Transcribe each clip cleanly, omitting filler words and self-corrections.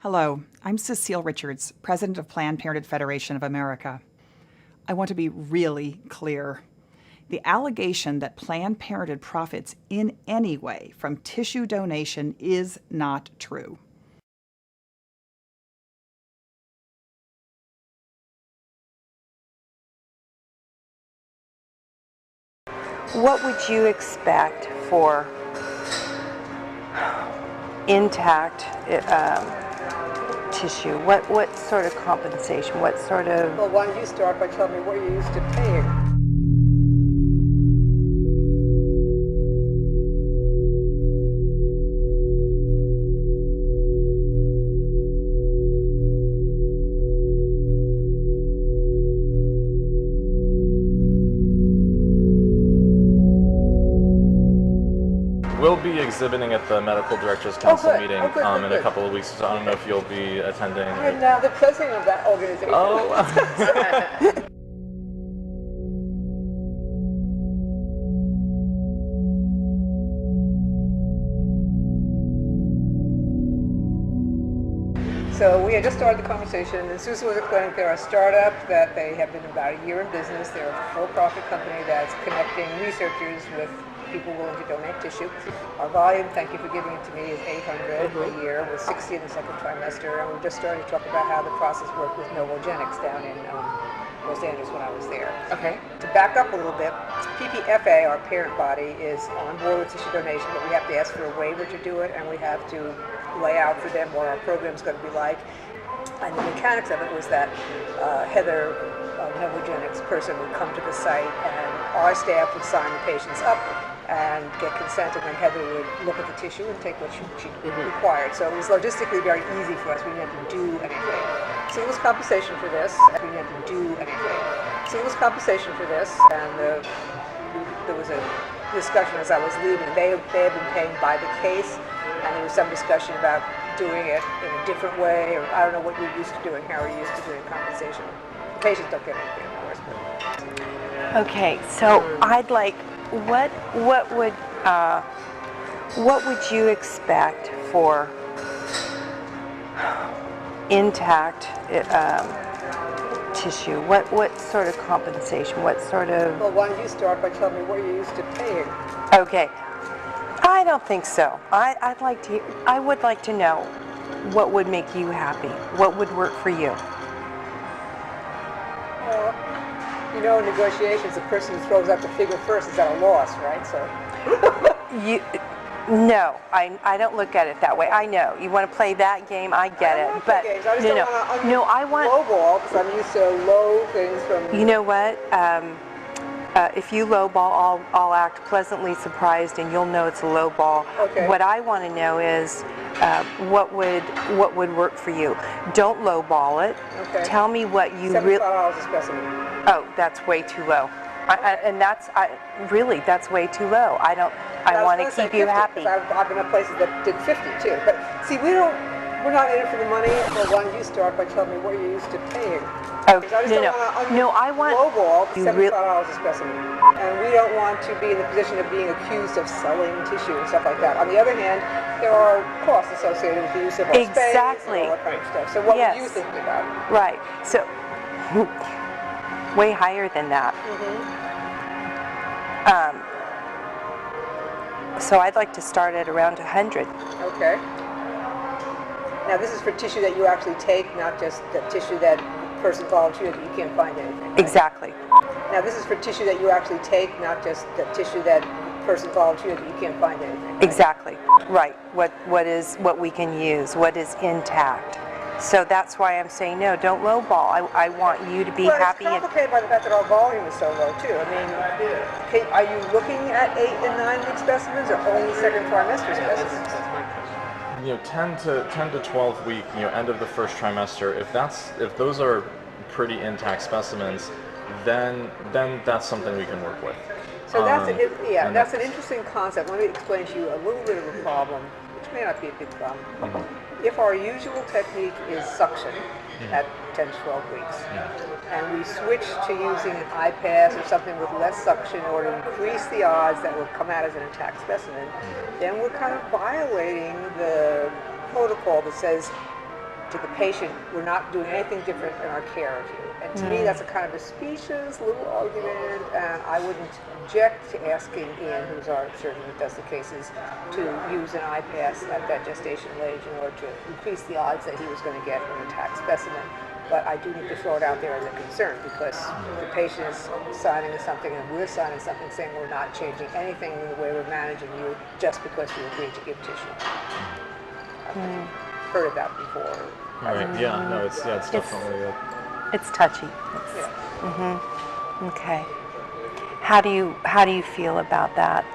Hello, I'm Cecile Richards, President of Planned Parenthood Federation of America. I want to be really clear. The allegation that Planned Parenthood profits in any way from tissue donation is not true. What would you expect for intact tissue? What sort of compensation? What sort of... Well, why don't you start by telling me what you're used to paying? We'll be exhibiting at the Medical Directors Council meeting good. in a couple of weeks, so I don't know if you'll be attending. I'm now the president of that organization. Oh. So we had just started the conversation, and Susan was explaining they're a startup, that they have been about a year in business. They're a for-profit company that's connecting researchers with people willing to donate tissue. Our volume, thank you for giving it to me, is 800 a year, with 60 in the second trimester, and we just started to talk about how the process worked with Novogenics down in Los Angeles when I was there. Okay. To back up a little bit, PPFA, our parent body, is on board with tissue donation, but we have to ask for a waiver to do it, and we have to lay out for them what our program's going to be like. And the mechanics of it was that Heather, Novogenics person, would come to the site, and our staff would sign the patients up and get consent, and then Heather would look at the tissue and take what she required. So it was logistically very easy for us. We didn't have to do anything. So it was compensation for this. We didn't have to do anything. So it was compensation for this, and there was a discussion as I was leaving. They had been paying by the case, and there was some discussion about doing it in a different way, or I don't know what you're used to doing, how are you used to doing compensation. The patients don't get anything, of course. But. Okay, so I'd like, what would you expect for intact tissue? What sort of compensation? What sort of... Well, why don't you start by telling me what you're used to paying? Okay. I don't think so. I would like to know what would make you happy. What would work for you? Well, you know, in negotiations, the person who throws out the figure first is at a loss, right? So. No, I don't look at it that way. I know you want to play that game. I get it, but no, I want lowball because I'm used to low things from. You know what? If you lowball, I'll act pleasantly surprised, and you'll know it's a lowball. Okay. What I want to know is what would work for you. Don't lowball it. Okay. Tell me what you really. $75 a specimen. Oh, that's way too low. And that's really that's way too low. I want to keep you happy. I've been at places that did 50 too. But see, we're not in it for the money. Well, why don't you start by telling me what you're used to paying? Oh, no, I want lowball $75 a specimen, and we don't want to be in the position of being accused of selling tissue and stuff like that. On the other hand, there are costs associated with the use of our space and all that kind of stuff. So what would you think about? Right. So way higher than that. So I'd like to start at around 100. Okay. Now this is for tissue that you actually take, not just the tissue that person volunteered that you can't find anything. Right? Exactly. Now this is for tissue that you actually take, not just the tissue that person volunteered that you can't find anything. Right? Exactly. Right. What we can use, what is intact. So that's why I'm saying no, don't lowball. I want you to be happy. It's complicated by the fact that our volume is so low too. I mean, are you looking at 8 and 9 week specimens, or only second trimester specimens? 10 to 12 week, end of the first trimester. If those are pretty intact specimens, then that's something we can work with. So that's an interesting concept. Let me explain to you a little bit of a problem, which may not be a big problem. If our usual technique is suction at 10 to 12 weeks, and we switch to using an iPass or something with less suction in order to increase the odds that will come out as an intact specimen, then we're kind of violating the protocol that says to the patient, we're not doing anything different in our care of you. And to me, that's a kind of a specious little argument, and I wouldn't object to asking Ian, who's our surgeon who does the cases, to use an iPass at that gestational age in order to increase the odds that he was going to get an intact specimen. But I do need to throw it out there as a concern, because the patient is signing something and we're signing something saying we're not changing anything in the way we're managing you just because you agreed to give tissue. I've heard of that before. Right. Yeah. No. It's definitely. It's touchy. Okay. How do you feel about that?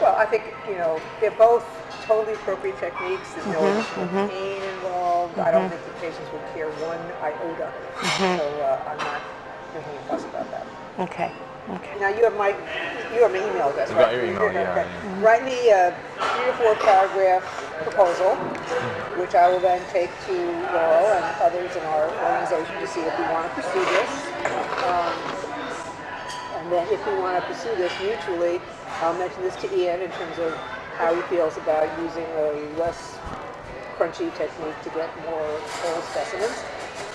Well, I think they're both totally appropriate techniques. There's no additional pain involved. I don't think the patients would care one iota. So I'm not making a fuss about that. Okay. Now you have my email address, I've right? got your email, yeah. Okay. Write me a 3 or 4 paragraph proposal, which I will then take to Laurel and others in our organization to see if we want to pursue this. And then if we want to pursue this mutually, I'll mention this to Ian in terms of how he feels about using a less crunchy technique to get more whole specimens.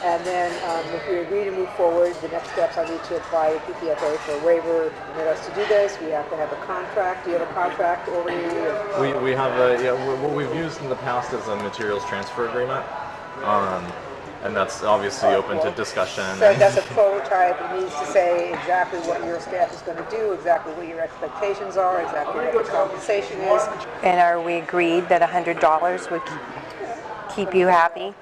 And then if we agree to move forward, the next steps I need to apply to PPFA for a waiver to permit us to do this. We have to have a contract. Do you have a contract already? We have what we've used in the past is a materials transfer agreement. And that's obviously open to discussion. So that's a prototype. It needs to say exactly what your staff is going to do, exactly what your expectations are, exactly what the compensation is. And are we agreed that $100 would keep you happy?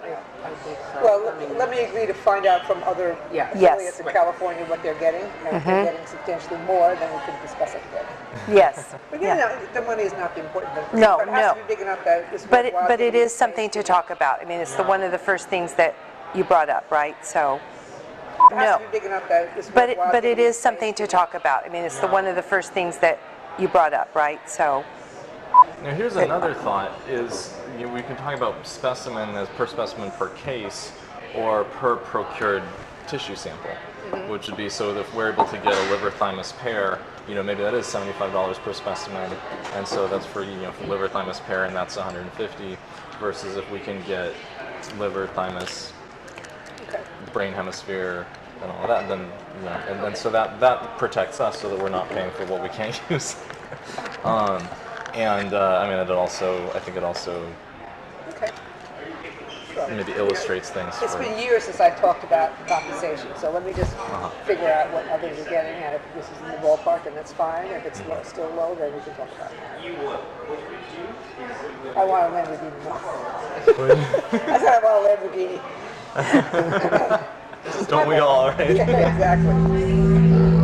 Well, let me agree to find out from other affiliates in California what they're getting. And if they're getting substantially more, then we can discuss it again. Yes. But the money is not the important thing. No, But it has to be big enough that it's But worthwhile it to is be something to talk about. I mean, it's one of the first things that you brought up, right? So, It has to be big enough that it's worthwhile but to it be is something to talk about. I mean, it's one of the first things that you brought up, right? So. Now here's another thought: is we can talk about specimen as per specimen per case, or per procured tissue sample, which would be so that if we're able to get a liver thymus pair, maybe that is $75 per specimen, and so that's for for liver thymus pair, and that's $150, versus if we can get liver thymus, brain hemisphere, and all that, then and then so that protects us so that we're not paying for what we can't use. I think it also maybe illustrates things. It's been years since I talked about compensation, so let me just figure out what others are getting, and if this is in the ballpark, then that's fine. If it's still low, then we can talk about it. I want a Lamborghini. I said I want a Lamborghini. Don't we all, right? Yeah, exactly.